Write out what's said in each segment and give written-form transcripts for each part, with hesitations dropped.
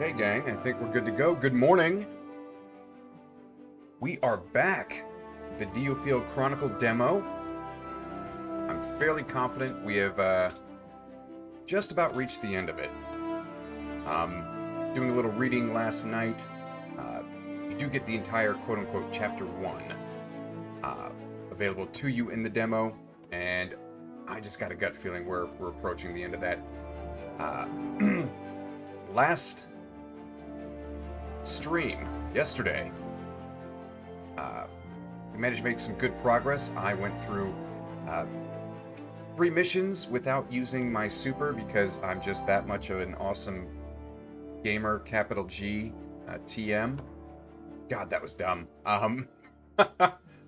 Okay, gang, I think we're good to go. Good morning. We are back. The Diofield Chronicle demo. I'm fairly confident we have just about reached the end of it. Doing a little reading last night. You do get the entire quote-unquote Chapter 1 available to you in the demo, and I just got a gut feeling we're approaching the end of that. Last stream yesterday, we managed to make some good progress. I went through 3 missions without using my super because I'm just that much of an awesome gamer, capital G, TM. God, that was dumb.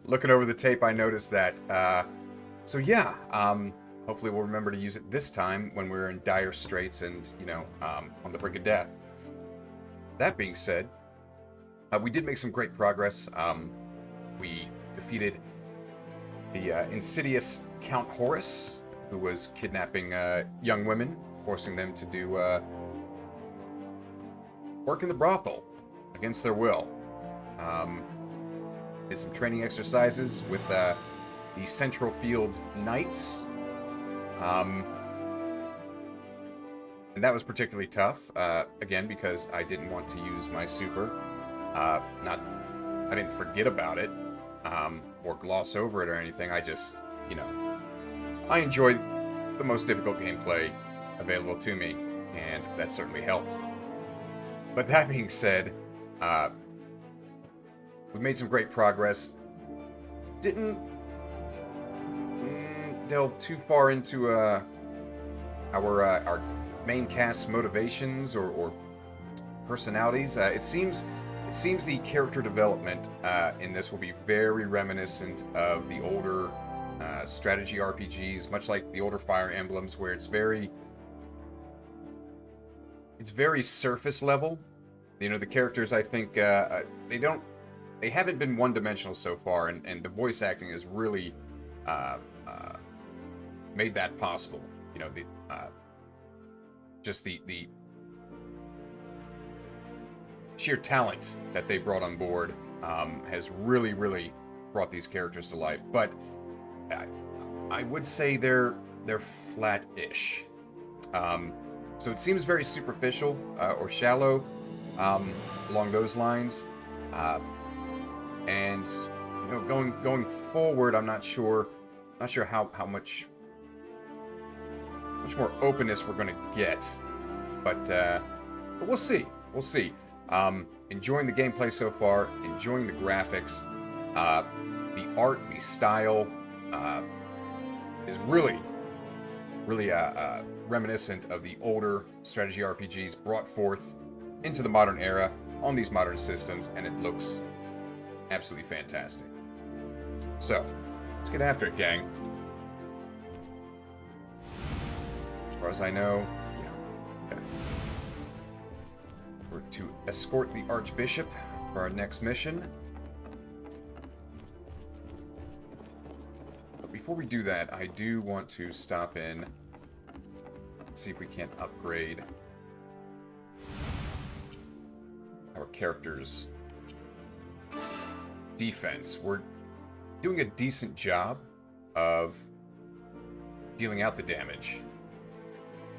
Looking over the tape, I noticed that. So yeah, hopefully we'll remember to use it this time when we're in dire straits and, on the brink of death. That being said, we did make some great progress. We defeated the insidious Count Horace, who was kidnapping young women, forcing them to do work in the brothel against their will. Did some training exercises with the Central Field Knights. And that was particularly tough, again, because I didn't want to use my super. I didn't forget about it, or gloss over it or anything. I just, I enjoyed the most difficult gameplay available to me, and that certainly helped. But that being said, we made some great progress. Didn't delve too far into our main cast's motivations or personalities. It seems the character development in this will be very reminiscent of the older strategy RPGs, much like the older Fire Emblems, where it's very surface level. The characters, I think, they haven't been one-dimensional so far, and the voice acting has really made that possible. Just the sheer talent that they brought on board has really, really brought these characters to life. But I would say they're flat-ish. So it seems very superficial or shallow along those lines. And going forward, I'm not sure how much more openness we're going to get, but we'll see. Enjoying the gameplay so far, enjoying the graphics, the art, the style is really reminiscent of the older strategy RPGs brought forth into the modern era on these modern systems, and it looks absolutely fantastic. So, let's get after it, gang. As far as I know, yeah. Okay. We're to escort the Archbishop for our next mission. But before we do that, I do want to stop in and see if we can't upgrade our character's defense. We're doing a decent job of dealing out the damage.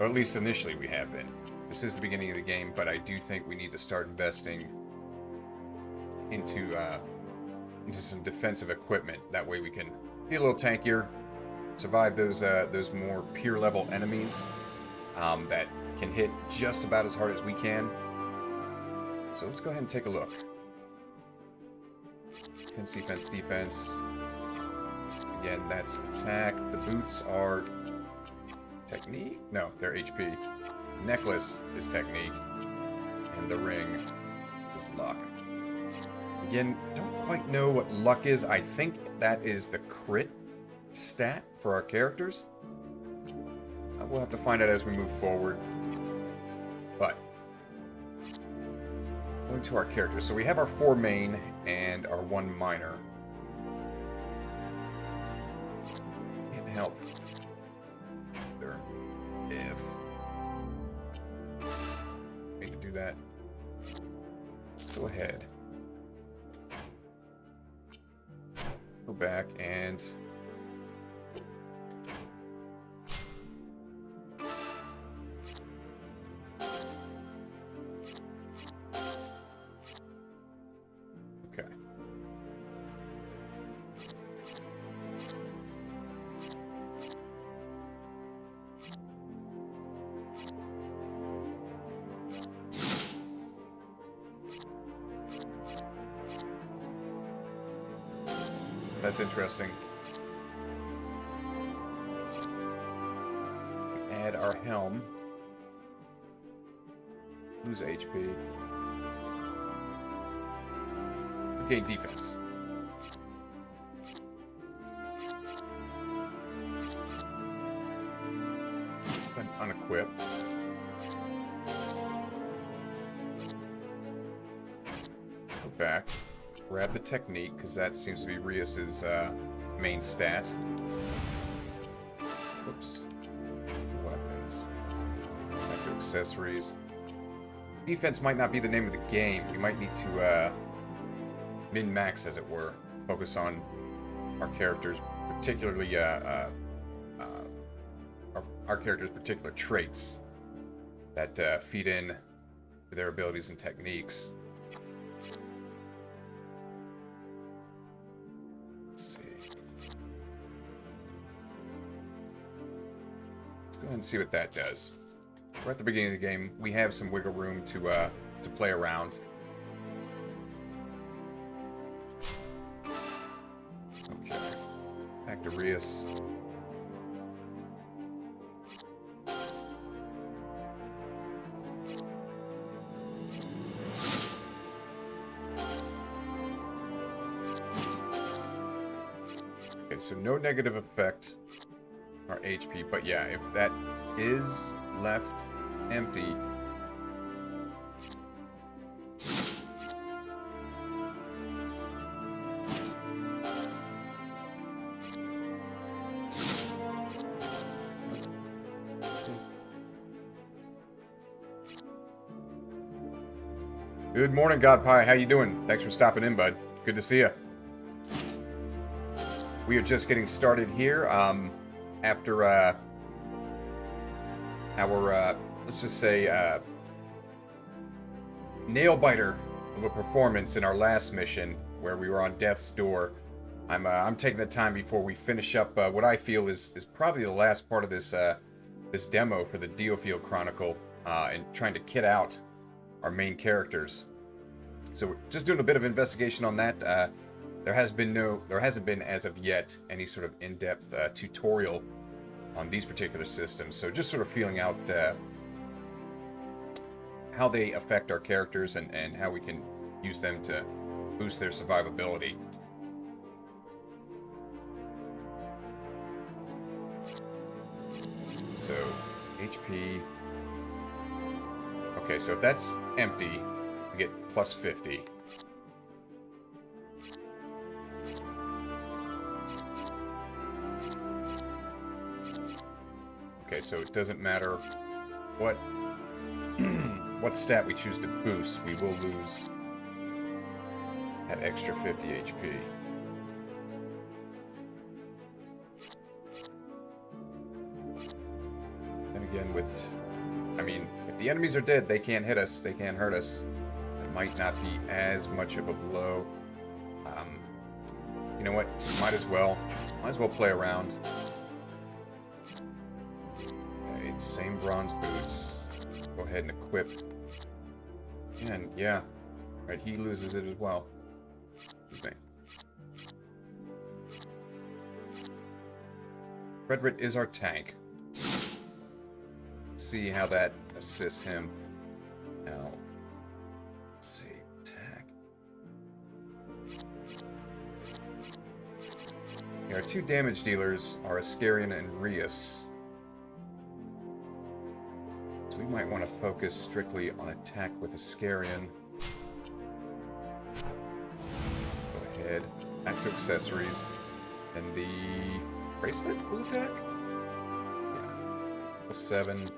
Or at least initially we have been. This is the beginning of the game, but I do think we need to start investing into some defensive equipment. That way we can be a little tankier, survive those more peer level enemies that can hit just about as hard as we can. So let's go ahead and take a look. Defense, defense. Again, that's attack. The boots are technique? No, they're HP. Necklace is technique. And the ring is luck. Again, don't quite know what luck is. I think that is the crit stat for our characters. We'll have to find out as we move forward. But going to our characters. So we have our 4 main and our 1 minor. Can't help if... Need to do that. Go ahead. Go back and... Okay. That's interesting. Add our helm. Lose HP. Gain defense. Unequip. Go back. Grab the technique, because that seems to be Rias's main stat. Oops. Weapons. Back to accessories. Defense might not be the name of the game. We might need to min-max, as it were. Focus on our characters, particularly our characters' particular traits that feed in to their abilities and techniques. Go ahead and see what that does. We're at the beginning of the game. We have some wiggle room to play around. Okay. Back to Rias. Okay, so no negative effect. Our HP, but yeah, if that is left empty, good morning, God Pie. How you doing? Thanks for stopping in, bud. Good to see you. We are just getting started here. After our, let's just say, nail-biter of a performance in our last mission, where we were on death's door, I'm taking the time before we finish up what I feel is probably the last part of this this demo for the Diofield Chronicle, and trying to kit out our main characters. So we're just doing a bit of investigation on that. There hasn't been as of yet any sort of in-depth tutorial on these particular systems. So just sort of feeling out how they affect our characters and how we can use them to boost their survivability. So HP. Okay, so if that's empty, we get plus 50. Okay, so it doesn't matter what what stat we choose to boost, we will lose that extra 50 HP. Then again, if the enemies are dead, they can't hit us, they can't hurt us. It might not be as much of a blow. You know what? Might as well play around. Same bronze boots. Go ahead and equip. And yeah, right, he loses it as well. Excuse me. Frederick is our tank. Let's see how that assists him. Now, let's see, attack. Our two damage dealers are Ascarian and Rias. We might want to focus strictly on attack with Ascarian. Go ahead. Back to accessories. And the bracelet was attack? Yeah. Plus 7.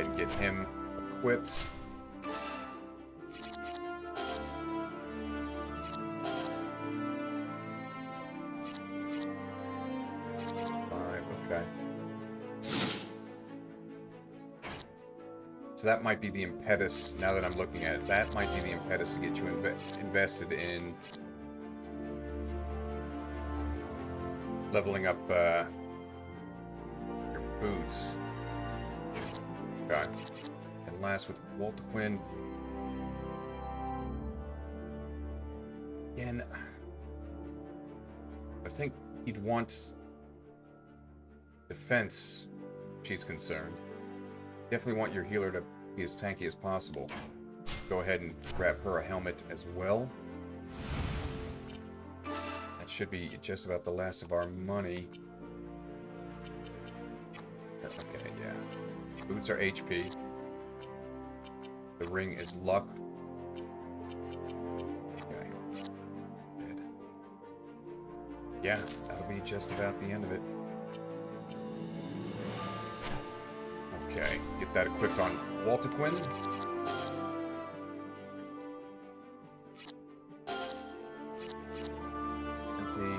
ahead and get him equipped. Okay. So that might be the impetus, now that I'm looking at it, that might be the impetus to get you invested in leveling up your boots. Okay. And last with Walter. Again, I think he'd want defense, she's concerned. Definitely want your healer to be as tanky as possible. Go ahead and grab her a helmet as well. That should be just about the last of our money. Okay, yeah. Boots are HP. The ring is luck. Okay. Good. Yeah, that'll be just about the end of it. Okay, get that equipped on Walter. Empty.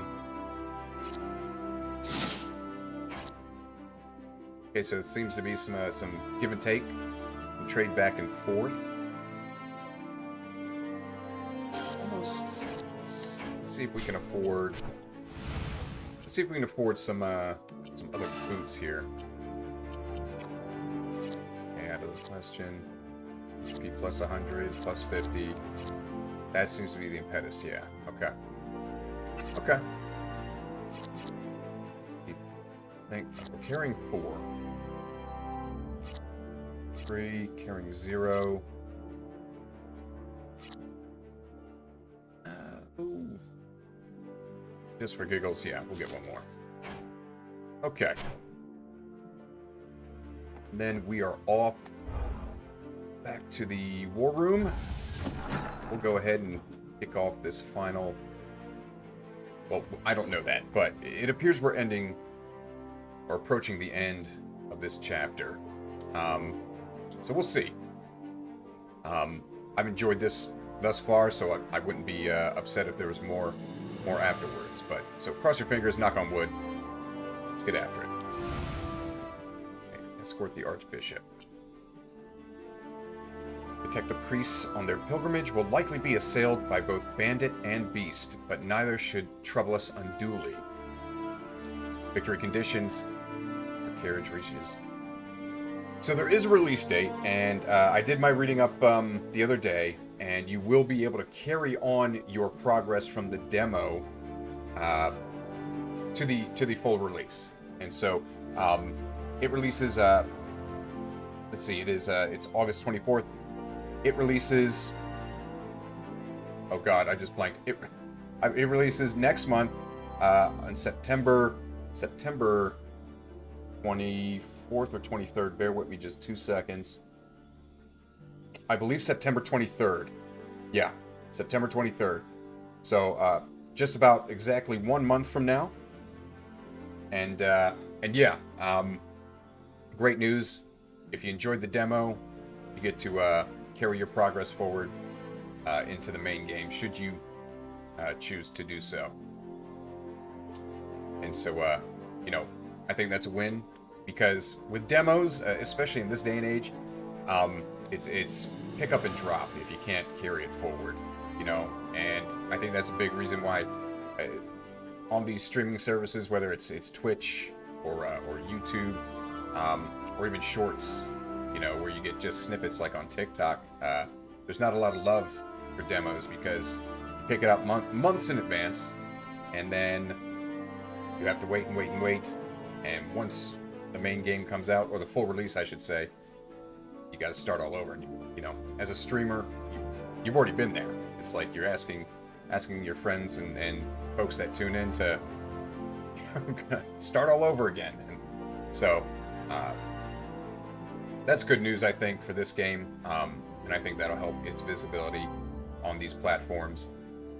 Okay, so it seems to be some give and take, some trade back and forth. Almost. Let's see if we can afford. Let's see if we can afford some other boots here. Question. HP plus 100, plus 50. That seems to be the impetus, yeah. Okay. Okay. I think we're carrying 4. 3, carrying 0. Ooh. Just for giggles, yeah, we'll get one more. Okay. And then we are off back to the war room. We'll go ahead and kick off this final... Well, I don't know that, but it appears we're ending or approaching the end of this chapter. So we'll see. I've enjoyed this thus far, so I wouldn't be upset if there was more afterwards. But so cross your fingers, knock on wood. Let's get after it. Okay, escort the Archbishop. Protect the priests on their pilgrimage will likely be assailed by both bandit and beast, but neither should trouble us unduly. Victory conditions. The carriage reaches. So there is a release date, and I did my reading up the other day, and you will be able to carry on your progress from the demo to the full release. And so it releases. Let's see. It's August 24th. It releases. Oh God, I just blanked. It releases next month on September 24th or 23rd. Bear with me just 2 seconds. I believe September 23rd. Yeah, September 23rd. So just about exactly 1 month from now. And yeah, great news. If you enjoyed the demo, you get to carry your progress forward into the main game, should you choose to do so. And so, I think that's a win, because with demos, especially in this day and age, it's pick up and drop if you can't carry it forward, and I think that's a big reason why on these streaming services, whether it's Twitch or YouTube, or even Shorts, where you get just snippets like on TikTok, there's not a lot of love for demos, because you pick it up months in advance, and then you have to wait, and once the main game comes out, or the full release, I should say, you got to start all over. And as a streamer, you've already been there. It's like you're asking your friends and folks that tune in to start all over again. And so that's good news, I think, for this game, and I think that'll help its visibility on these platforms.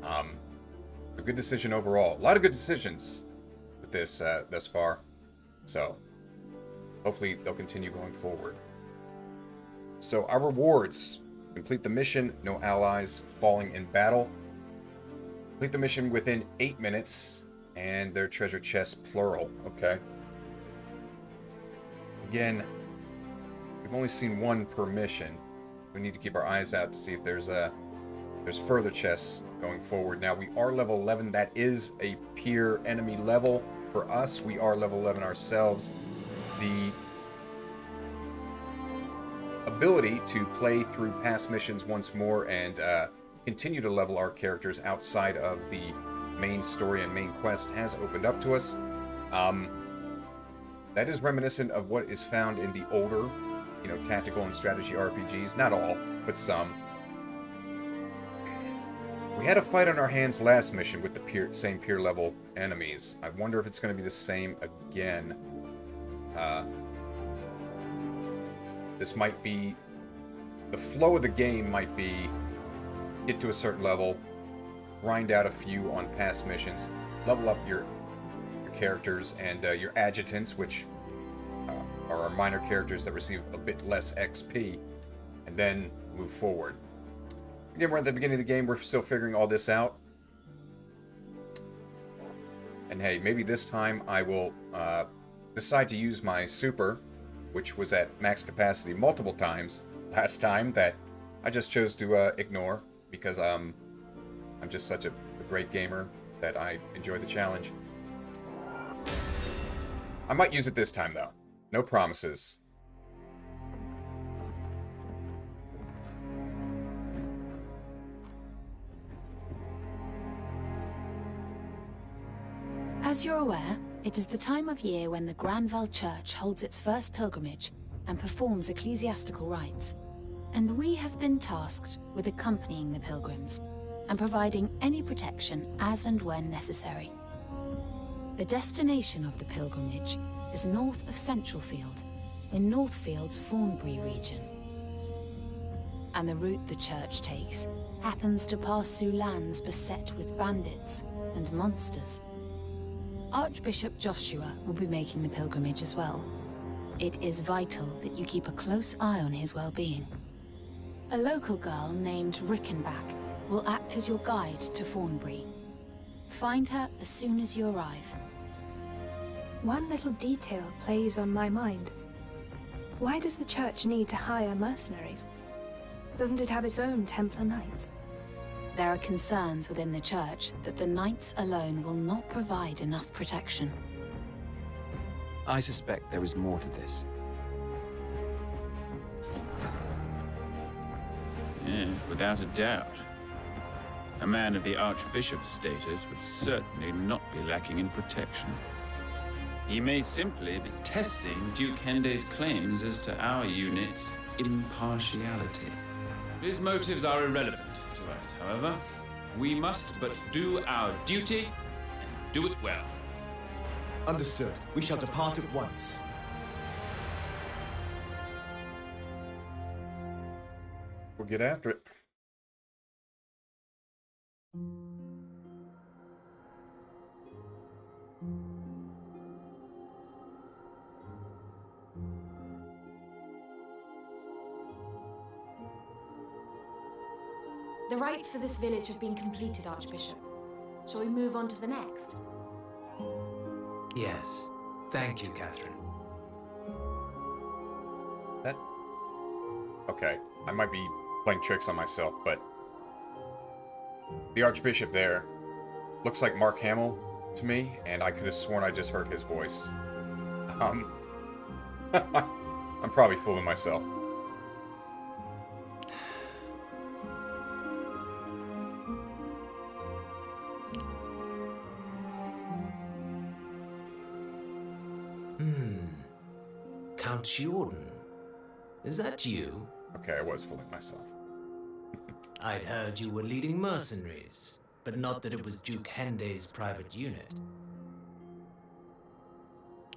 A good decision overall. A lot of good decisions with this thus far. So hopefully they'll continue going forward. So our rewards: complete the mission, no allies falling in battle. Complete the mission within 8 minutes, and their treasure chest plural. Okay. Again, we've only seen one per mission. We need to keep our eyes out to see if there's further chests going forward. Now we are level 11. That is a peer enemy level for us. We are level 11 ourselves. The ability to play through past missions once more and continue to level our characters outside of the main story and main quest has opened up to us. That is reminiscent of what is found in the older, tactical and strategy RPGs. Not all, but some. We had a fight on our hands last mission with the same peer level enemies. I wonder if it's going to be the same again. This might be... The flow of the game might be get to a certain level, grind out a few on past missions, level up your characters and your adjutants, which are our minor characters that receive a bit less XP, and then move forward. Again, we're at the beginning of the game. We're still figuring all this out. And hey, maybe this time I will decide to use my super, which was at max capacity multiple times last time, that I just chose to ignore because I'm just such a great gamer that I enjoy the challenge. I might use it this time, though. No promises. As you're aware, it is the time of year when the Granville Church holds its first pilgrimage and performs ecclesiastical rites. And we have been tasked with accompanying the pilgrims and providing any protection as and when necessary. The destination of the pilgrimage is north of Centralfield, in Northfield's Thornbury region. And the route the church takes happens to pass through lands beset with bandits and monsters. Archbishop Joshua will be making the pilgrimage as well. It is vital that you keep a close eye on his well-being. A local girl named Rickenback will act as your guide to Thornbury. Find her as soon as you arrive. One little detail plays on my mind. Why does the church need to hire mercenaries? Doesn't it have its own Templar Knights? There are concerns within the church that the knights alone will not provide enough protection. I suspect there is more to this. Yeah, without a doubt. A man of the Archbishop's status would certainly not be lacking in protection. He may simply be testing Duke Hende's claims as to our unit's impartiality. His motives are irrelevant to us, however. We must but do our duty, and do it well. Understood. We shall depart at once. We'll get after it. The rites for this village have been completed, Archbishop. Shall we move on to the next? Yes. Thank you, Catherine. Okay, I might be playing tricks on myself, but the Archbishop there looks like Mark Hamill to me, and I could have sworn I just heard his voice. I'm probably fooling myself. Count Jordan. Is that you? Okay, I was fooling myself. I'd heard you were leading mercenaries, but not that it was Duke Hende's private unit.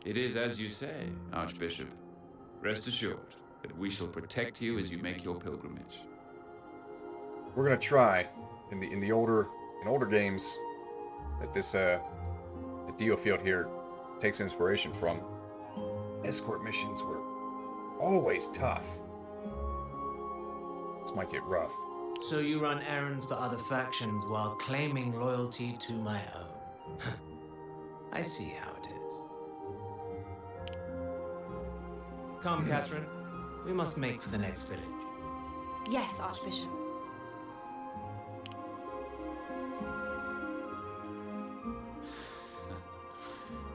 It is as you say, Archbishop. Rest assured that we shall protect you as you make your pilgrimage. We're gonna try in older games that this that Diofield here takes inspiration from. Escort missions were always tough. This might get rough. So you run errands for other factions while claiming loyalty to my own. I see how it is. Come, Catherine. We must make for the next village. Yes, Archbishop.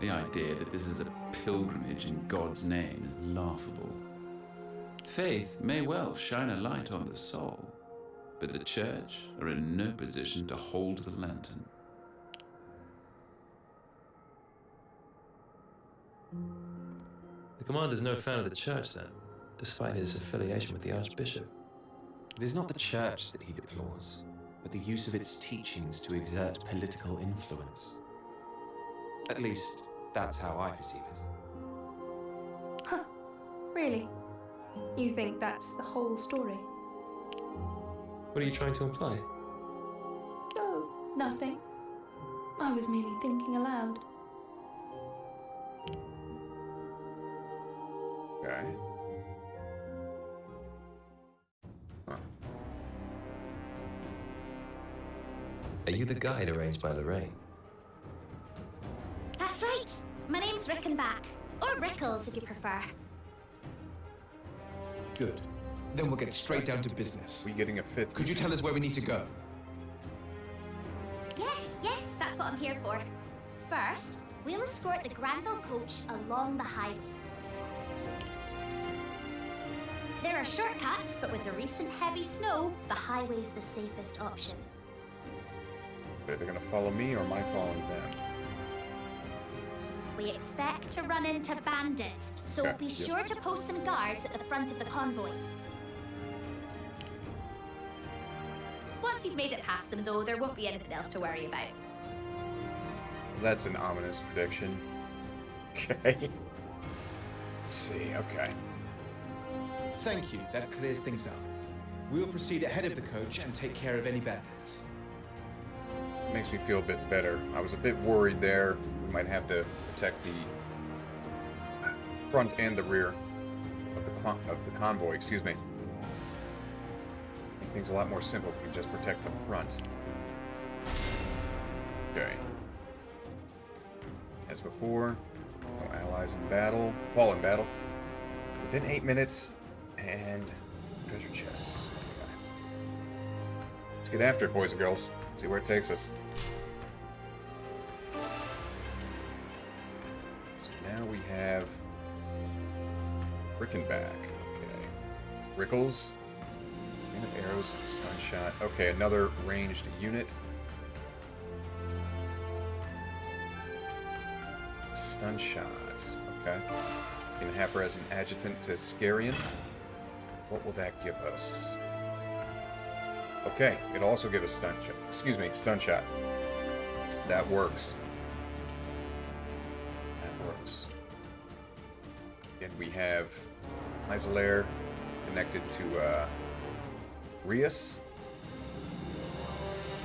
The idea that this is a pilgrimage in God's name is laughable. Faith may well shine a light on the soul, but the Church are in no position to hold the lantern. The commander's no fan of the Church, then, despite his affiliation with the Archbishop. It is not the Church that he deplores, but the use of its teachings to exert political influence. At least, that's how I perceive it. Huh. Really? You think that's the whole story? What are you trying to imply? Oh, nothing. I was merely thinking aloud. Okay. Huh. Are you the guide arranged by Lorraine? That's right. My name's Rickenback, or Rickles if you prefer. Good. Then we'll get straight down to business. We getting a fifth. Could you tell us where we need to go? Yes, that's what I'm here for. First, we'll escort the Granville coach along the highway. There are shortcuts, but with the recent heavy snow, the highway's the safest option. Are they gonna follow me or am I following them? We expect to run into bandits, so Okay, be yep. sure to post some guards at the front of the convoy. Once you've made it past them, though, there won't be anything else to worry about. That's an ominous prediction. Okay. Let's see, okay. Thank you. That clears things up. We'll proceed ahead of the coach and take care of any bandits. Makes me feel a bit better. I was a bit worried there. We might have to protect the front and the rear of the convoy, excuse me. Make things a lot more simple if we can just protect the front. Okay. As before, no allies in battle. Fall in battle. Within 8 minutes, and treasure chests. Okay. Let's get after it, boys and girls. See where it takes us. So now we have Rickenback. Okay. Rickles. Man of arrows, stun shot. Okay, another ranged unit. Stun shots. Okay. Gonna have her as an adjutant to Scarian. What will that give us? Okay, it'll also give us stun shot. Excuse me, stun shot. That works. That works. And we have Isolair connected to Rias.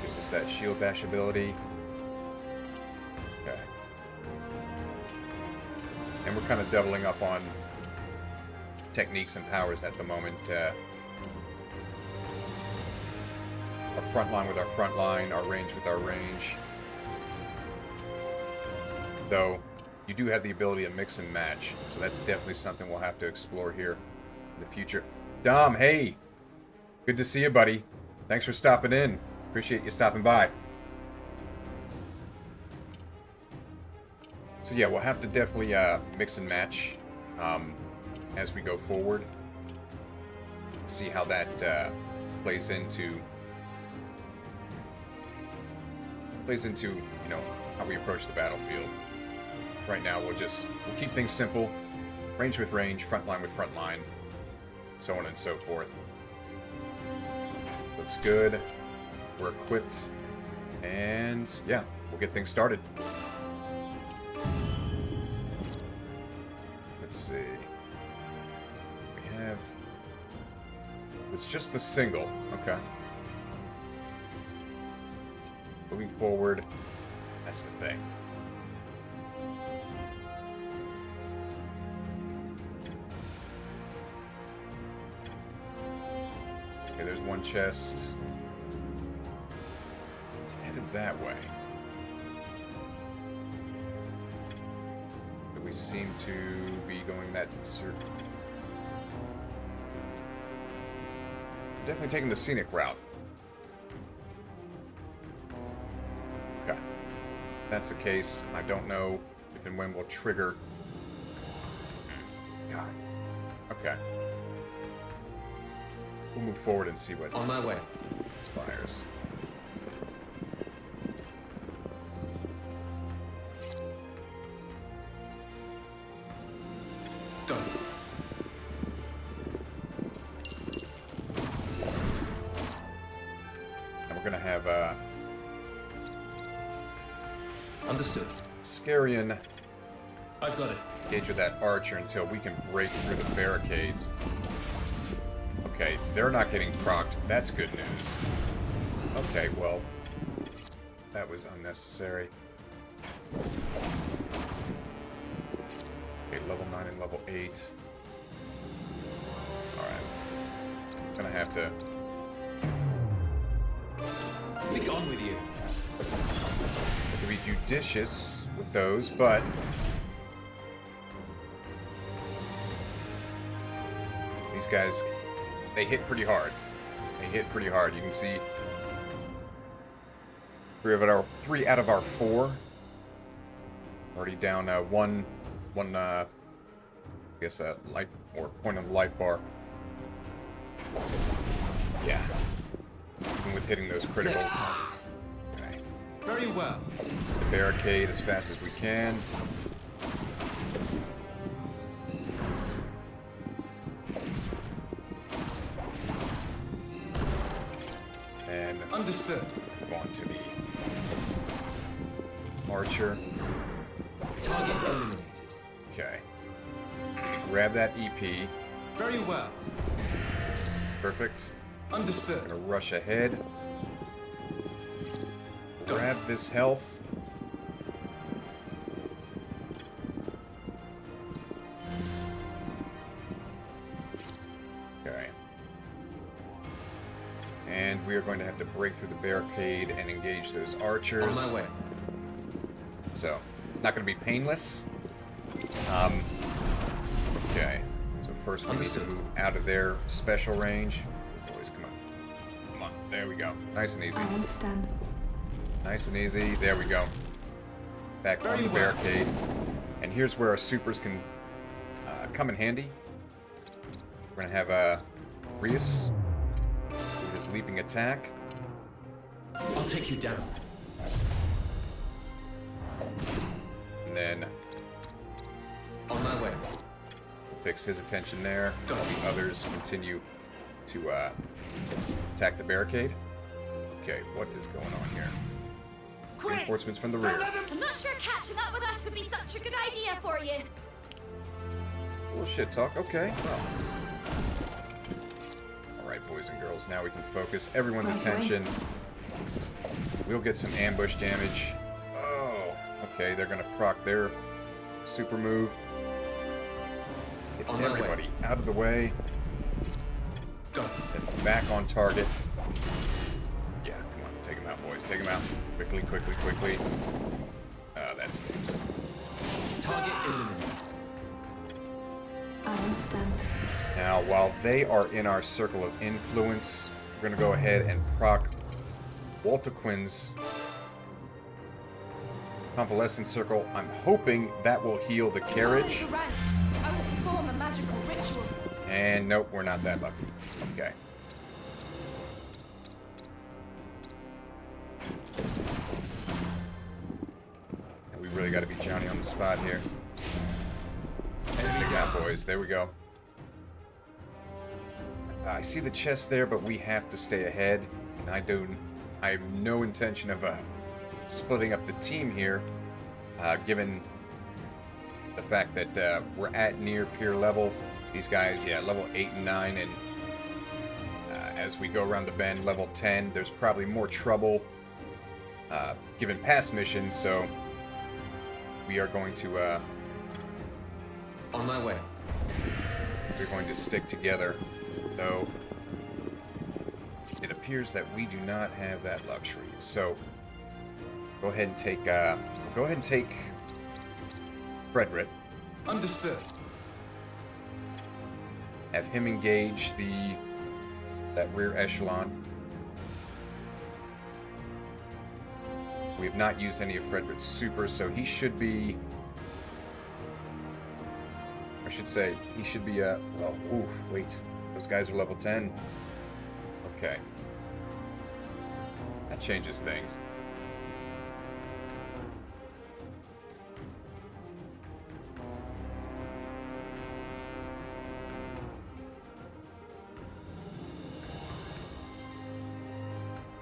Gives us that shield bash ability. Okay. And we're kind of doubling up on techniques and powers at the moment. Our front line with our front line, our range with our range. Though, you do have the ability to mix and match, so that's definitely something we'll have to explore here in the future. Dom, hey! Good to see you, buddy. Thanks for stopping in. Appreciate you stopping by. So yeah, we'll have to definitely mix and match as we go forward. See how that plays into you know, how we approach the battlefield. Right now we'll keep things simple. Range with range, front line with front line, so on and so forth. Looks good. We're equipped. And yeah, we'll get things started. Let's see. We have... It's just the single. Okay. Moving forward, that's the thing. Okay, there's one chest. It's headed that way. But we seem to be going that circle. Definitely taking the scenic route. Okay. If that's the case, I don't know if and when we'll trigger. God. Okay. We'll move forward and see what On my way. inspires. Go. And we're gonna have Understood. Scarian I've got it. engage with that archer until we can break through the barricades. Okay, they're not getting procced. That's good news. Okay, well, that was unnecessary. Okay, level 9 and level 8. Alright. Gonna have to... Be gone with you. to be judicious with those, but... these guys, they hit pretty hard. They hit pretty hard. You can see... three out of our 4. Already down one I guess life or point on the life bar. Yeah. Even with hitting those criticals. Okay. Very well. Barricade as fast as we can. And Understood. go on to the archer. Target eliminated. Okay. Grab that EP. Very well. Perfect. Understood. Gonna rush ahead. Grab this health. Okay. And we are going to have to break through the barricade and engage those archers. On my way. So, not going to be painless. Okay. So first we need to move out of their special range. Boys, come on. Come on. There we go. Nice and easy. I understand. Nice and easy. There we go. Back on the barricade. And here's where our supers can come in handy. We're going to have Rius with his leaping attack. I'll take you down. And then On my way. fix his attention there. While the others continue to attack the barricade. Okay, what is going on here? Reinforcements from the rear. I'm not sure catching up with us would be such a good idea for you. Bullshit talk. Okay. Well. Alright, boys and girls. Now we can focus everyone's attention. We'll get some ambush damage. Oh. Okay, they're going to proc their super move. Get On my way. everybody out of the way. Go. Then back on target. Yeah, come on. Take them out, boys. Take them out. Quickly, quickly, quickly. That stinks. Target eliminated. I understand. Now, while they are in our circle of influence, we're going to go ahead and proc Walter Quinn's convalescent circle. I'm hoping that will heal the carriage. Into ranks. I will perform a magical ritual. And nope, we're not that lucky. Okay. And we really got to be Johnny on the spot here. Look out, boys. There we go. I see the chest there, but we have to stay ahead. And I have no intention of splitting up the team here, given the fact that we're at near peer level. These guys, yeah, level 8 and 9, and as we go around the bend, level 10, there's probably more trouble given past missions, so we are going to On my way. we're going to stick together, though. appears that we do not have that luxury. So go ahead and take Frederick. Understood. Have him engage that rear echelon. We have not used any of Frederick's super, so he should be. I should say he should be. Well, ooh, wait. Those guys are level 10. Okay. That changes things.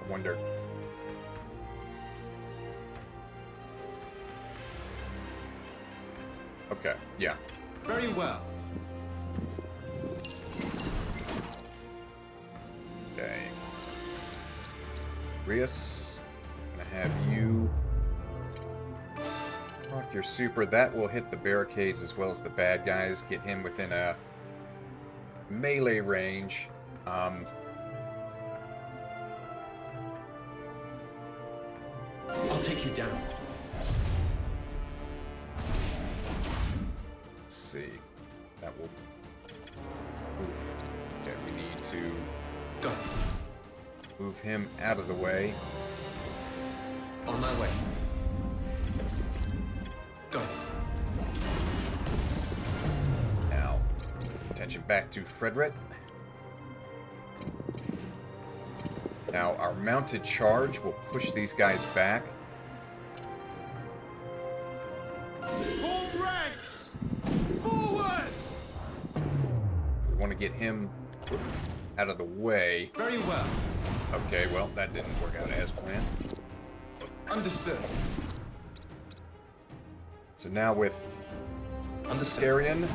I wonder. Okay, yeah. Very well. Okay. Rias, I'm gonna have you rock your super. That will hit the barricades as well as the bad guys. Get him within a melee range. I'll take you down. Let's see. That will. Oof. Okay, we need to Go. move him out of the way. On my way. Go. Now, attention back to Frederick. Now, our mounted charge will push these guys back. Form ranks! Forward! We want to get him out of the way. Very well. Okay, well, that didn't work out as planned. Understood. So now with Understood. Scarian.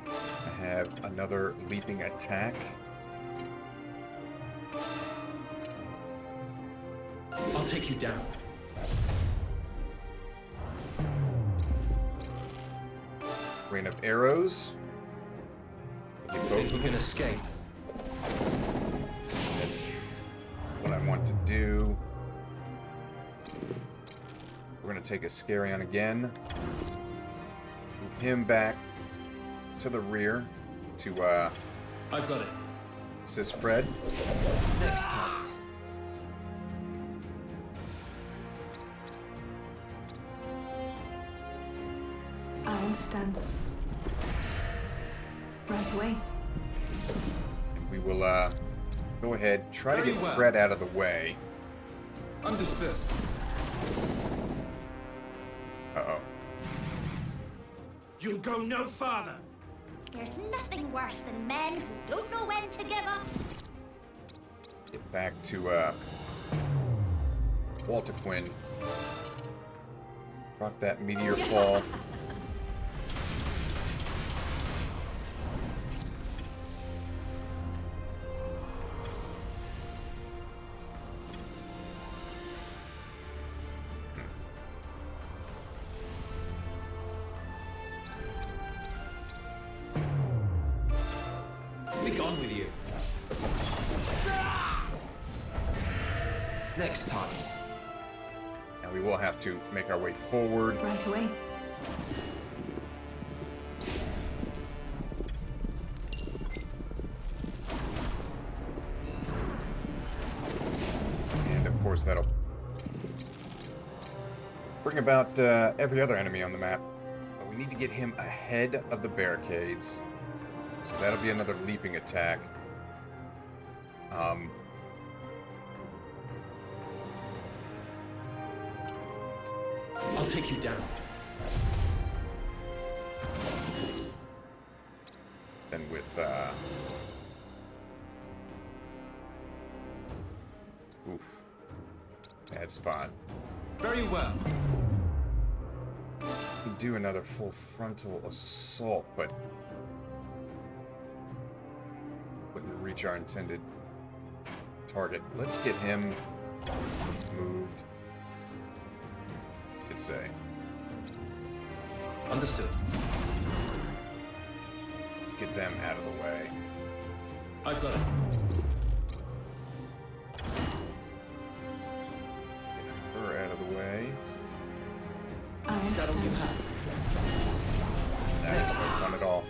I have another leaping attack. I'll take you down. Rain of arrows. You think you can escape? That's what I want to do. We're going to take a Scarion again. Move him back to the rear to I've got it. assist Fred. Next time. I understand. Right away. And we will go ahead, try to Very get well. Fred out of the way. Understood. Uh-oh. You'll go no farther. There's nothing worse than men who don't know when to give up. Get back to Walter Quinn. Rock that meteor fall. Be gone with you. Next time. And we will have to make our way forward. Right away. And of course that'll bring about every other enemy on the map. But we need to get him ahead of the barricades. So that'll be another leaping attack. I'll take you down. Then with oof. Bad spot. Very well. We can do another full frontal assault, but wouldn't reach our intended target. Let's get him moved. Could say. Understood. Let's get them out of the way. I've got it. Get her out of the way. I Is that all you understand. have? That's no fun at all.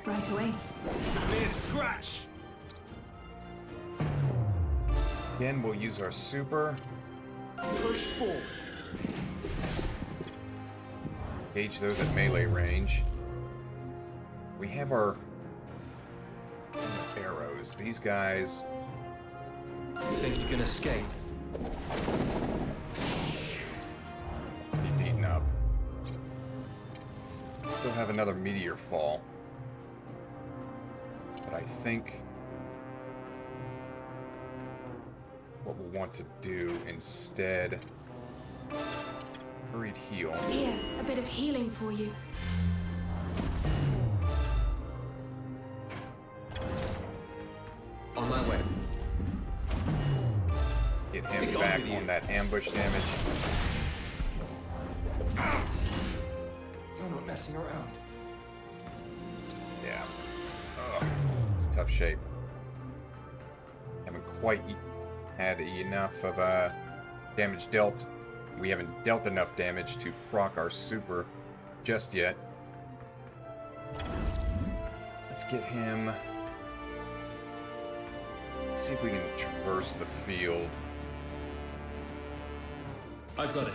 Right away. Clear scratch! Again, we'll use our super. Push forward. Gauge those at melee range. We have our arrows. These guys. You think you can escape? Pretty beaten up. Still have another meteor fall. But I think what we'll want to do instead... Hurried heal. Here, a bit of healing for you. On my way. Get him Be gone back with you. on that ambush damage. You're not messing around. Yeah. Ugh. It's tough shape. Haven't quite had enough of damage dealt. We haven't dealt enough damage to proc our super just yet. Let's get him... See if we can traverse the field. I've got it.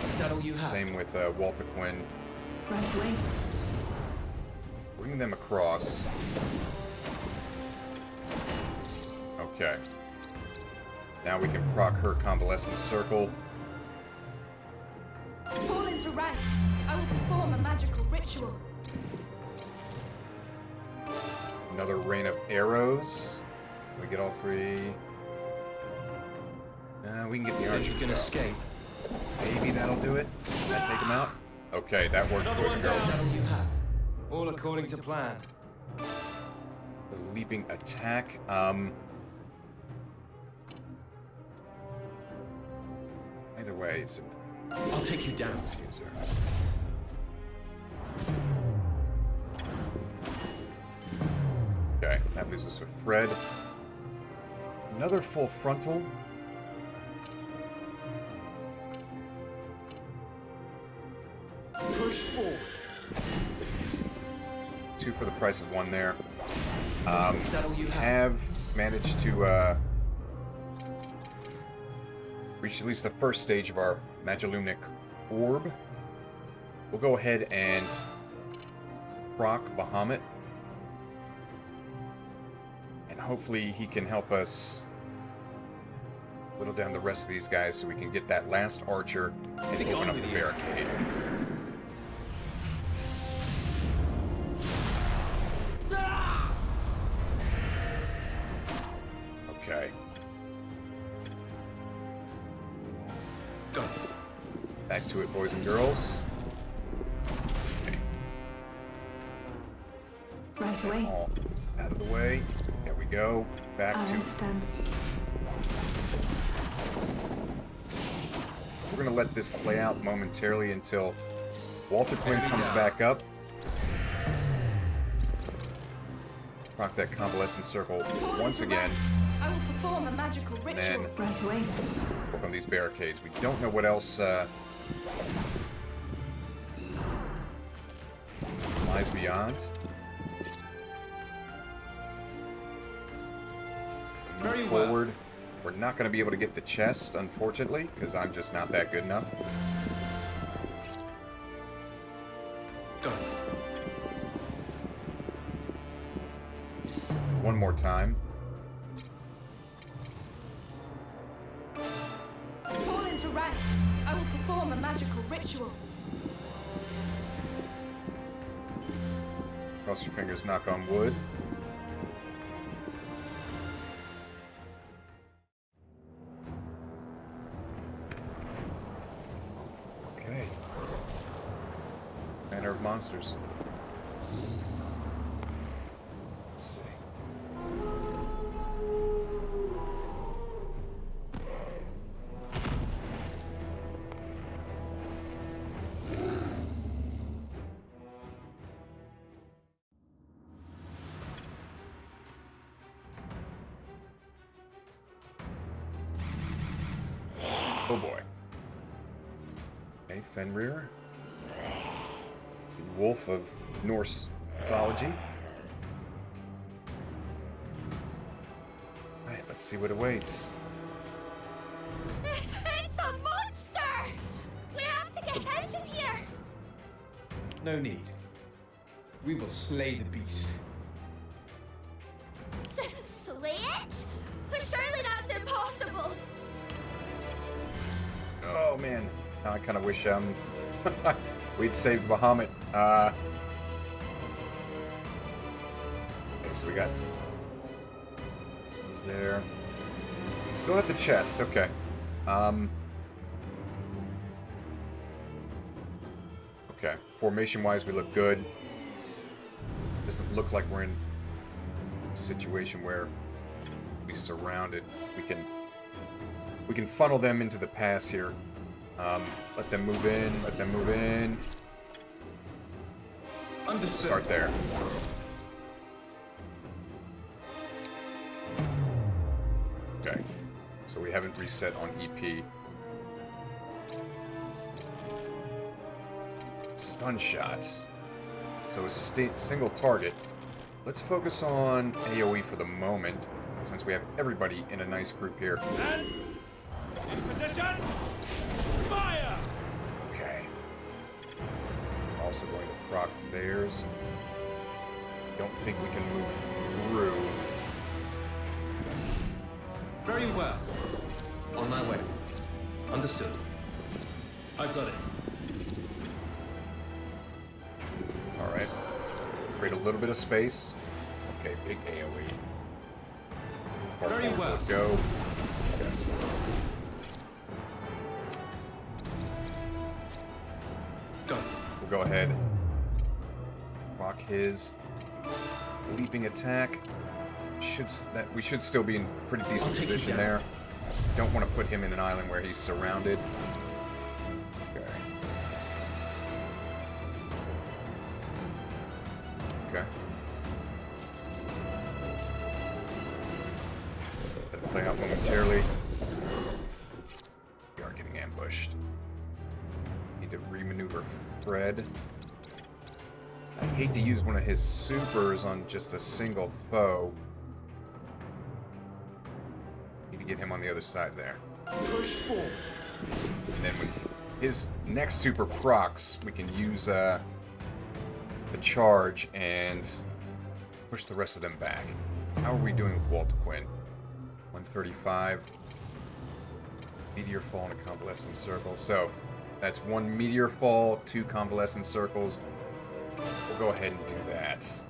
Is that all you have? Same with Walter Quinn. Right away. Bring them across. Okay. Now we can proc her convalescent circle. Fall into ranks. I will perform a magical ritual. Another rain of arrows. We get all three. We can get the You think you archers. can though. escape? Maybe that'll do it. That take him out. Okay, that works, Another boys one and down. girls. Is that all you have? All according to plan. The leaping attack. Either way, it's I'll take you down. an user. Okay, that leaves us with Fred. Another full frontal. Push forward. 2 for the price of 1 there. Is that all you have? Have managed to reach at least the first stage of our Magilumnic orb. We'll go ahead and proc Bahamut. And hopefully he can help us whittle down the rest of these guys so we can get that last archer and Be open gone up with the you. barricade. Okay. Go. Back to it, boys and girls. Okay, Right away. all out of the way. There we go. Back I to... understand. We're going to let this play out momentarily until Walter Quinn comes back up. Proc that convalescent circle Fall once into again. ranks. I will perform a magical And ritual. then Right away. work on these barricades. We don't know what else lies beyond. Very Move well. forward. We're not going to be able to get the chest, unfortunately, because I'm just not that good enough. Go. One more time. Fall into ranks. I will perform a magical ritual. Cross your fingers, knock on wood. Okay. Manner of monsters. Let's see. Oh boy. Okay, Fenrir. The wolf of Norse mythology. Alright, let's see what awaits. It's a monster! We have to get out of here! No need. We will slay the beast. Slay it? But surely that's impossible! Oh man, I kind of wish we'd saved Bahamut. Okay, so we got he's there. Still have the chest. Okay. Okay. Formation-wise, we look good. Doesn't look like we're in a situation where we surrounded. We can funnel them into the pass here. Let them move in. Let them move in. Understood. Start there. Okay. So we haven't reset on EP. Stun shot. So a single target. Let's focus on AoE for the moment, since we have everybody in a nice group here. And in position. Fire. Okay. Also going to proc theirs. Don't think we can move through. Very well. On my way. Understood. I've got it. Alright. Create a little bit of space. Okay, big AoE. Very well. Go. Okay. Go. We'll go ahead. Rock his leaping attack. We should still be in pretty decent position there. Don't want to put him in an island where he's surrounded. Okay. Okay. Let it play out momentarily. We are getting ambushed. Need to remaneuver Fred. I hate to use one of his supers on just a single foe. Need to get him on the other side there. Push forward. And then when his next super procs, we can use the charge and push the rest of them back. How are we doing with Walt Quinn? 135. Meteor fall in a convalescent circle. So that's 1 meteor fall, 2 convalescent circles. We'll go ahead and do that.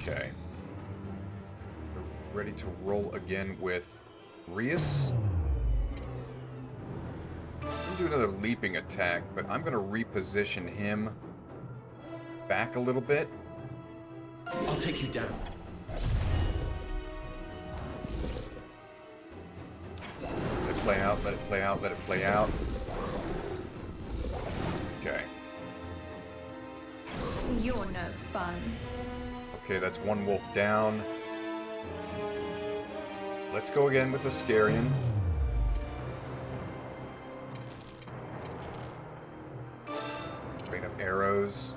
Okay. We're ready to roll again with Rias. I'm gonna do another leaping attack, but I'm gonna reposition him back a little bit. I'll take you down. Let it play out, let it play out, let it play out. Okay. You're no fun. Okay, that's 1 wolf down. Let's go again with Ascarian. Rain of arrows.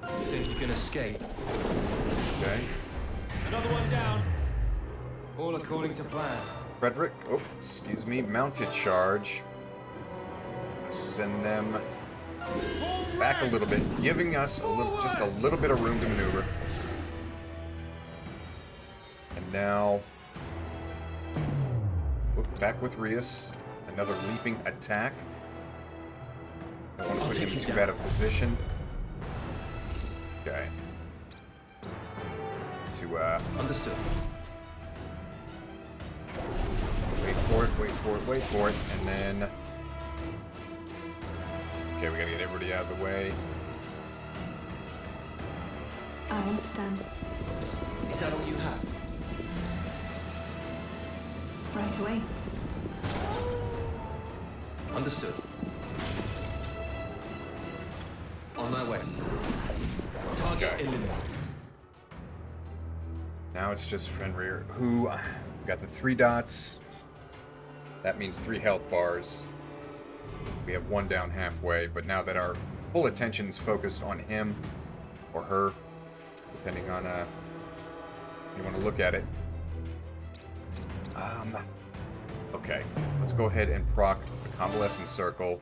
You think you can escape? Okay. Another one down. All according to plan. Frederick, oh, excuse me, mounted charge. Send them back a little bit, giving us just a little bit of room to maneuver. And now, back with Rias, another leaping attack. Don't want to put him in too bad a position. Okay. Understood. Wait for it, wait for it, wait for it, and then... Okay, we gotta get everybody out of the way. I understand. Is that all you have? Right away. Understood. On my way. eliminated. Now it's just Fenrir, who got the 3 dots. That means 3 health bars. We have 1 down halfway, but now that our full attention is focused on him or her, depending on how you want to look at it. Okay, let's go ahead and proc the convalescent circle.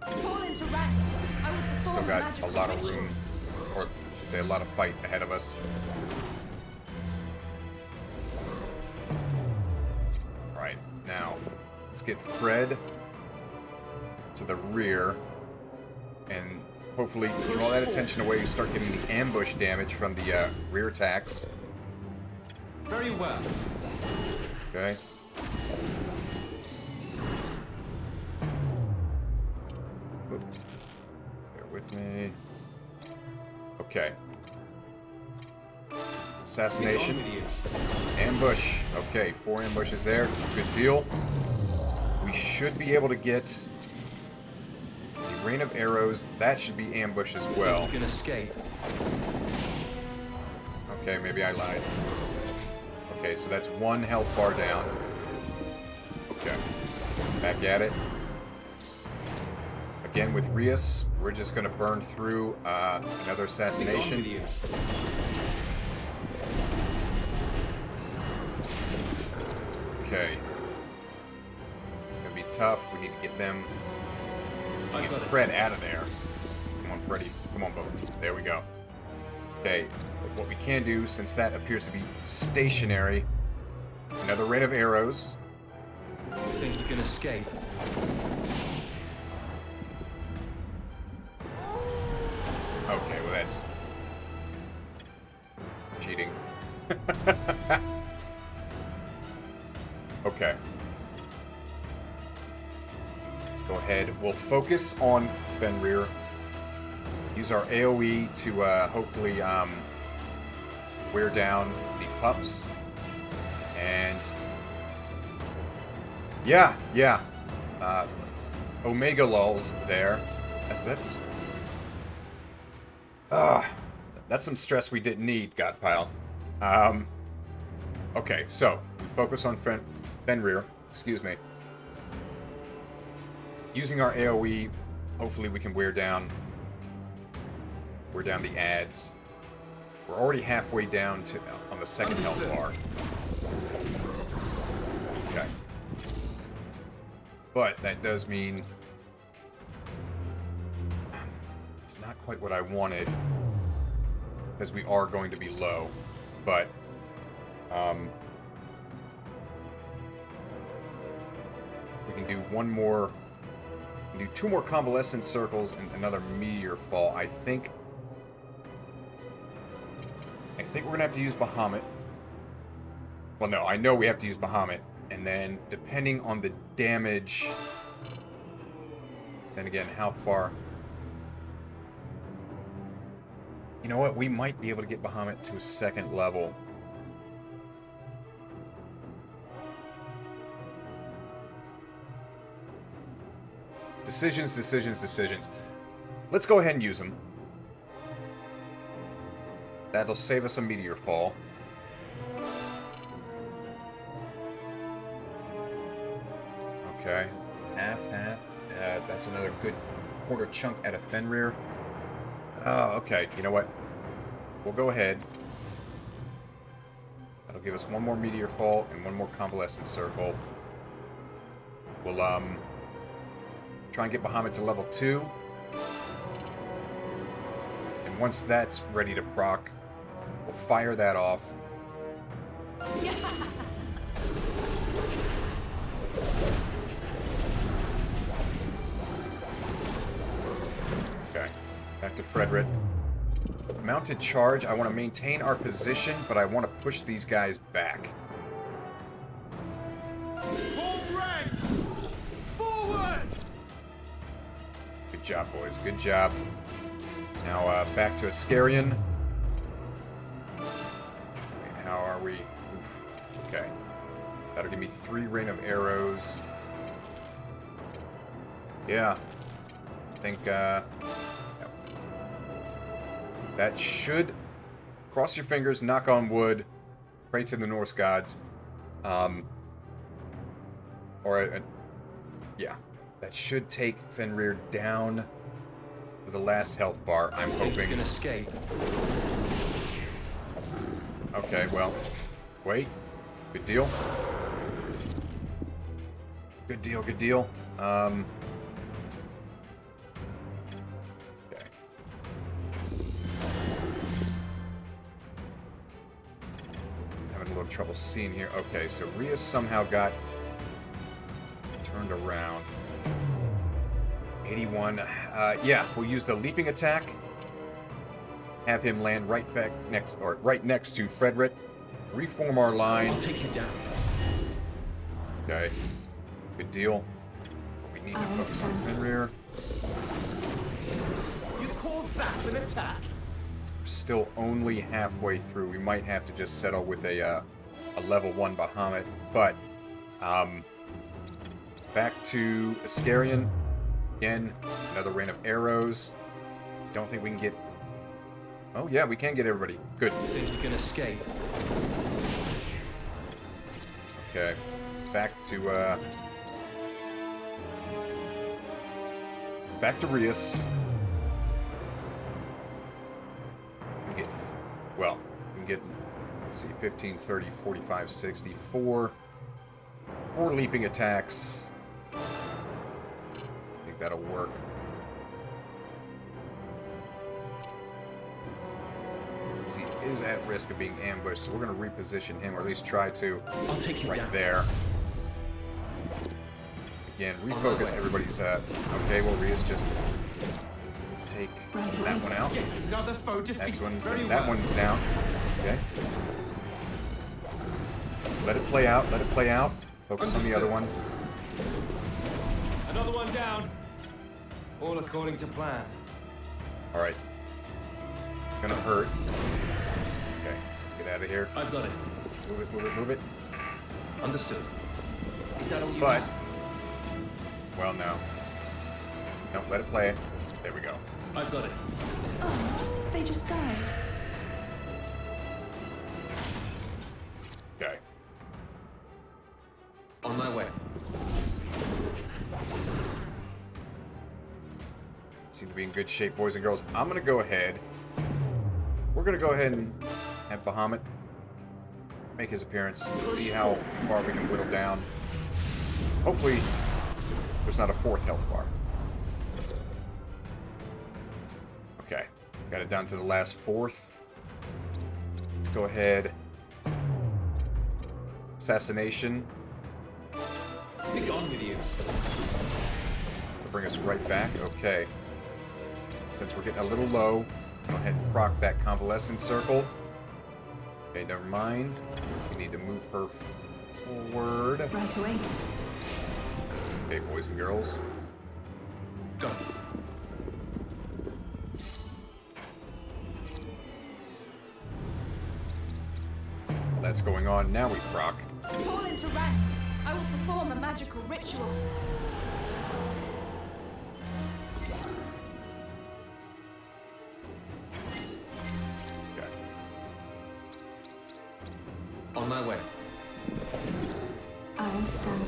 Fall into ranks. I will perform Still got magical a lot of ritual. room, or I should say a lot of fight ahead of us. Right, now let's get Fred to the rear and hopefully draw that attention away and start getting the ambush damage from the rear attacks. Very well. Okay. Oop. Bear with me. Okay. Assassination. Ambush. Okay, 4 ambushes there. Good deal. We should be able to get the rain of arrows. That should be ambush as well. You can escape. Okay, maybe I lied. Okay, so that's 1 health bar down. Okay. Back at it. Again with Rias, we're just going to burn through another assassination. Okay. Gonna be tough. We need to get them. Get Fred out of there. Come on, Freddy. Come on, Bo. There we go. Okay. But what we can do, since that appears to be stationary, another rain of arrows. You think you can escape? Okay, well that's cheating. Okay. Let's go ahead. We'll focus on Fenrir. Use our AoE to hopefully wear down the pups. And yeah. Omega lulls there. That's some stress we didn't need, Godpile. Okay, so we focus on Fenrir, excuse me. Using our AoE, hopefully we can wear down the ads. We're already halfway down to on the second health bar. Okay. But that does mean it's not quite what I wanted, because we are going to be low. But we can do one more. We can do 2 more convalescent circles and another meteor fall. I think we're gonna have to use Bahamut. Well, no, I know we have to use Bahamut, and then depending on the damage, then again, how far. You know what? We might be able to get Bahamut to a 2nd level. Decisions. Let's go ahead and use them. That'll save us a meteor fall. Okay. Half. That's another good quarter chunk out of Fenrir. Oh, okay. You know what? We'll go ahead. That'll give us 1 more meteor fall and 1 more convalescent circle. We'll try and get Bahamut to level 2. And once that's ready to proc, we'll fire that off. Okay, back to Frederick. Mounted charge, I want to maintain our position, but I want to push these guys back. Form ranks! Forward! Good job, boys. Good job. Now, back to Ascarian. How are we? Oof. Okay. That'll give me 3 rain of arrows. Yeah. I think, That should, cross your fingers, knock on wood, pray to the Norse gods. Yeah, that should take Fenrir down to the last health bar. I'm hoping. You can escape. Okay, well, wait. Good deal. Good deal, good deal. Okay. Having a little trouble seeing here. Okay, so Rhea somehow got turned around. 81. Yeah, we'll use the leaping attack. Have him land right next to Frederick. Reform our line. I'll take you down. Okay. Good deal. We need to focus on Fenrir. You call that an attack? We're still only halfway through. We might have to just settle with a level 1 Bahamut. But back to Iscarian. Again, another rain of arrows. Don't think we can get... Oh yeah, we can get everybody. Good. You think you can escape? Okay. Back to Rias. We get, well, we can get, let's see, 15, 30, 45, 60, 4 leaping attacks. I think that'll work. He is at risk of being ambushed, so we're going to reposition him, or at least try to. I'll take you right down. There. Again, refocus everybody's. Okay, well, Ria's just. Let's take that one out. Yet another foe defeated. That one's down. Okay. Let it play out. Let it play out. Focus on the other one. Another one down. All according to plan. All right. Gonna hurt. Okay, let's get out of here. I've got it. Move it, move it, move it. Understood. Is that all you But, have? well, no. No, let it play. There we go. I've got it. Oh, they just died. Okay. On my way. Seem to be in good shape, boys and girls. I'm gonna go ahead. We're gonna go ahead and have Bahamut make his appearance, see how far we can whittle down. Hopefully, there's not a 4th health bar. Okay, got it down to the last 4th. Let's go ahead. Assassination. Be gone with you. Bring us right back. Okay. Since we're getting a little low, go ahead and proc that convalescent circle. Okay, never mind. We need to move her forward. Right away. Okay, boys and girls. Go. While that's going on, now we proc. Fall into ranks. I will perform a magical ritual. Okay. On my way. I understand.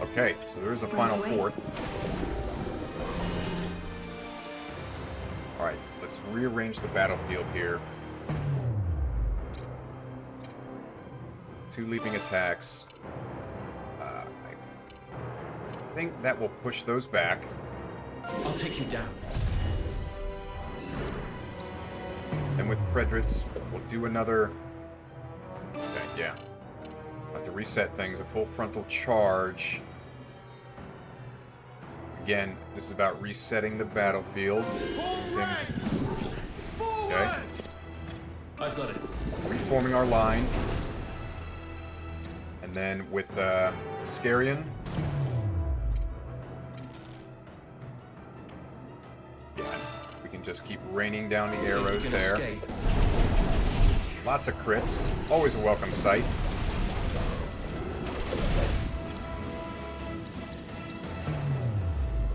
Okay, so there's a final 4th. Alright, let's rearrange the battlefield here. 2 leaping attacks. I think that will push those back. I'll take you down. And with Fredericks, we'll do another... Okay, yeah. Have to reset things. A full frontal charge. Again, this is about resetting the battlefield. Things... Okay. I've got it. Reforming our line. And then with Iscarian. Yeah, we can just keep raining down the arrows there. Escape. Lots of crits. Always a welcome sight.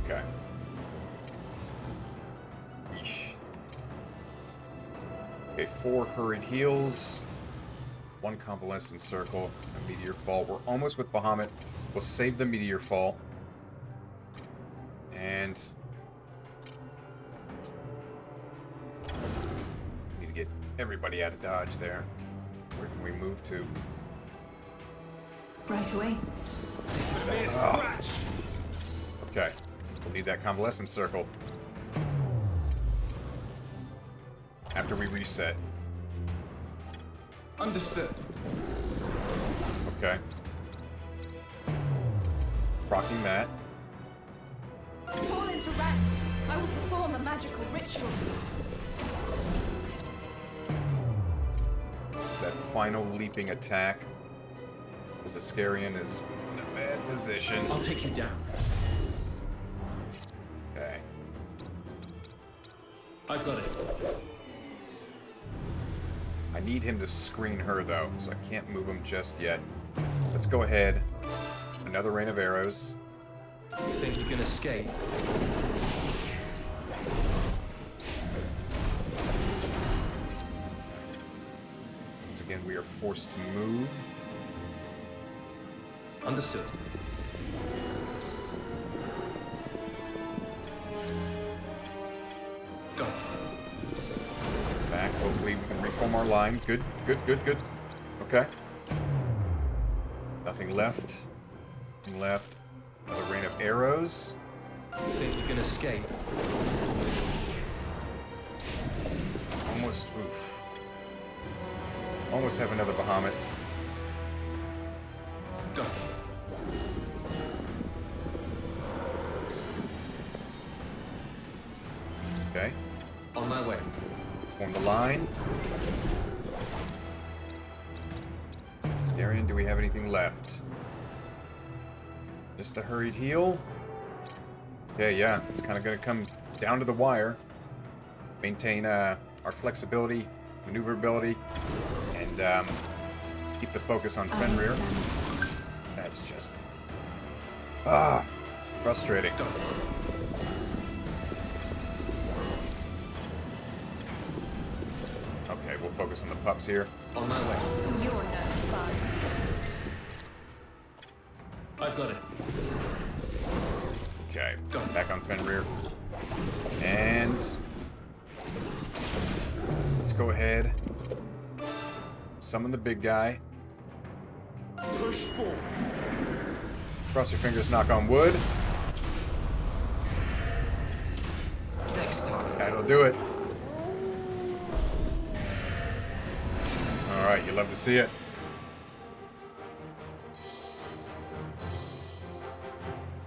Okay. Okay, 4 hurried heals, 1 convalescent circle, a meteor fall. We're almost with Bahamut. We'll save the meteor fall. And need to get everybody out of dodge there. Where can we move to? Right away. This is me a scratch. Okay, we'll need that convalescent circle after we reset. Understood. Okay. Rocking that. Fall into ranks. I will perform a magical ritual. It's that final leaping attack. As Iscarian is in a bad position. I'll take you down. Okay. I've got it. I need him to screen her, though, so I can't move him just yet. Let's go ahead. Another rain of arrows. You think you can escape? Once again, we are forced to move. Understood. Go. Back. Hopefully we can reform our line. Good, good, good, good. Okay. Nothing left. Nothing left. Another rain of arrows. You think you can escape? Almost. Oof. Almost have another Bahamut. Go. Okay. On my way. Form the line. Iscarian, do we have anything left? Just the hurried heal? Yeah. It's kind of going to come down to the wire. Maintain our flexibility, maneuverability, and keep the focus on Fenrir. That's just... frustrating. Go. Okay, we'll focus on the pups here. On my way. You're no fun. I've got it. Okay, back on Fenrir. And... let's go ahead. Summon the big guy. Push forward. Cross your fingers, knock on wood. Next time. That'll do it. Alright, you love to see it.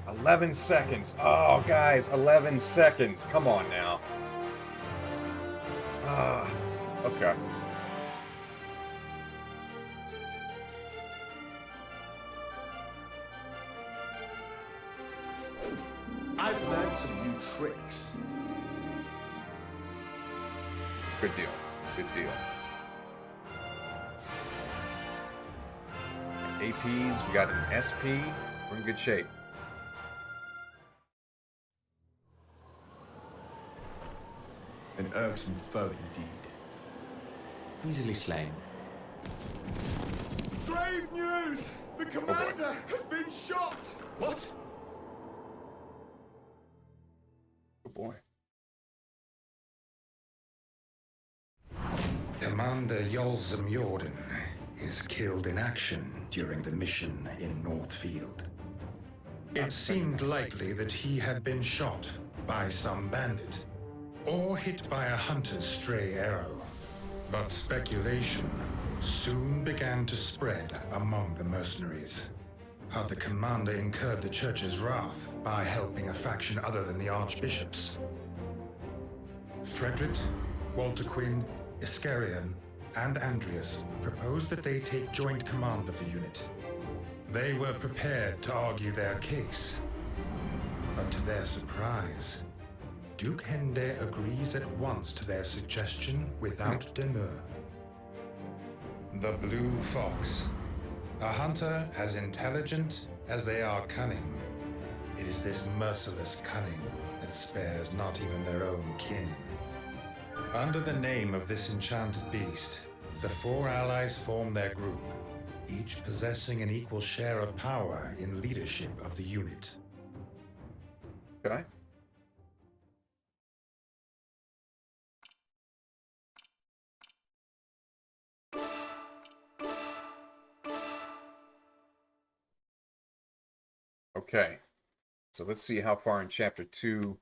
"11 seconds. Oh, guys, 11 seconds. Come on now. Okay. I've learned some new tricks. Good deal. Good deal. APs, we got an SP. We're in good shape. An irksome foe indeed. Easily slain. Grave news! The commander has been shot! What? Oh boy. Commander Yolzam Jordan is killed in action during the mission in Northfield. It seemed likely that he had been shot by some bandit, or hit by a hunter's stray arrow. But speculation soon began to spread among the mercenaries. Had the commander incurred the church's wrath by helping a faction other than the archbishops? Frederick, Walter Quinn, Iscarian, and Andreas proposed that they take joint command of the unit. They were prepared to argue their case, but to their surprise, Duke Hende agrees at once to their suggestion without demur. The Blue Fox, a hunter as intelligent as they are cunning. It is this merciless cunning that spares not even their own kin. Under the name of this enchanted beast, the 4 allies form their group, each possessing an equal share of power in leadership of the unit. Okay. Okay. So let's see how far in Chapter 2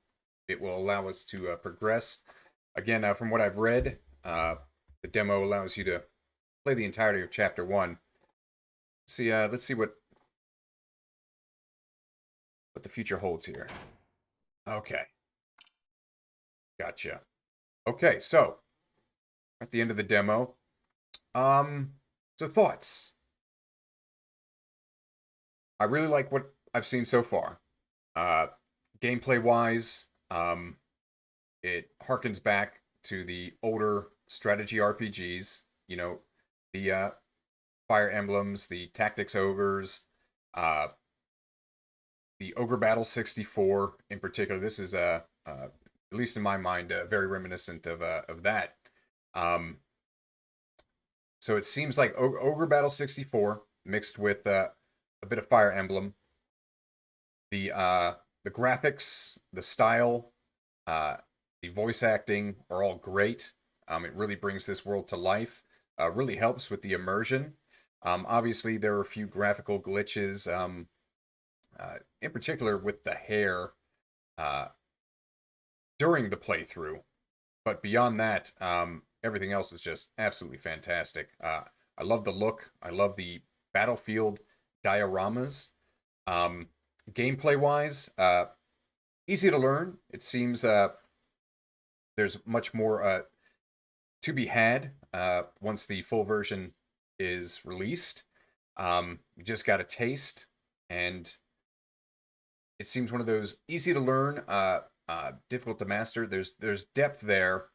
it will allow us to progress. Again, from what I've read, the demo allows you to play the entirety of Chapter 1. Let's see what the future holds here. Okay. Gotcha. Okay, so at the end of the demo, so thoughts. I really like what I've seen so far. Gameplay-wise, it harkens back to the older strategy RPGs. You know, the Fire Emblems, the Tactics Ogres, the Ogre Battle 64 in particular. This is at least in my mind, very reminiscent of that. So it seems like Ogre Battle 64 mixed with a bit of Fire Emblem. The graphics, the style, the voice acting are all great. It really brings this world to life. Really helps with the immersion. Obviously, there are a few graphical glitches, in particular with the hair during the playthrough. But beyond that, everything else is just absolutely fantastic. I love the look. I love the battlefield dioramas. Gameplay-wise, easy to learn. It seems there's much more to be had once the full version is released. You just got a taste, and it seems one of those easy to learn, difficult to master. There's depth there,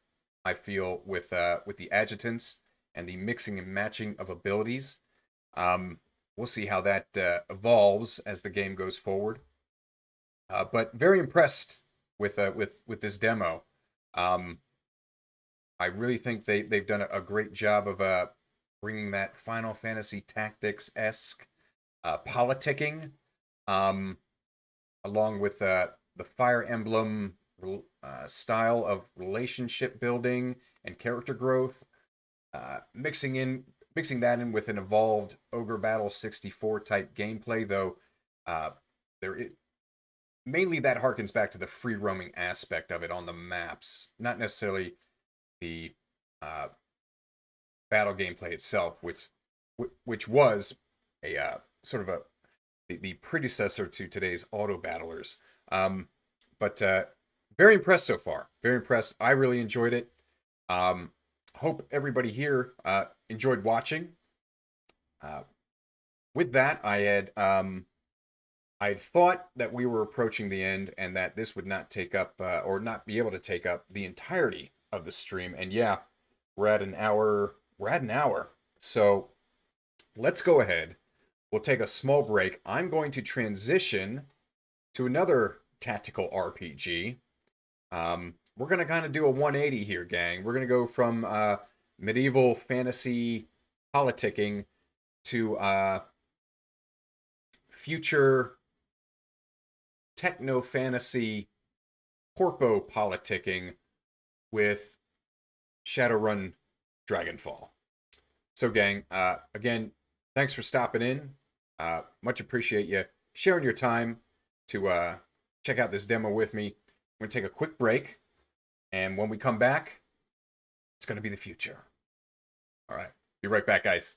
I feel, with the adjutants and the mixing and matching of abilities. We'll see how that evolves as the game goes forward. But very impressed with this demo. I really think they've done a great job of bringing that Final Fantasy Tactics-esque politicking, along with the Fire Emblem style of relationship building and character growth, mixing that in with an evolved Ogre Battle 64 type gameplay, though mainly that harkens back to the free roaming aspect of it on the maps, not necessarily the battle gameplay itself, which was a sort of the predecessor to today's auto battlers. But very impressed so far. Very impressed. I really enjoyed it. Hope everybody here enjoyed watching. With that, I had thought that we were approaching the end and that this would not take up or not be able to take up the entirety of the stream. And yeah, we're at an hour. So let's go ahead. We'll take a small break. I'm going to transition to another tactical RPG. We're going to kind of do a 180 here, gang. We're going to go from medieval fantasy politicking to future techno-fantasy corpo politicking with Shadowrun Dragonfall. So, gang, again, thanks for stopping in. Much appreciate you sharing your time to check out this demo with me. I'm going to take a quick break, and when we come back, it's going to be the future. All right, be right back, guys.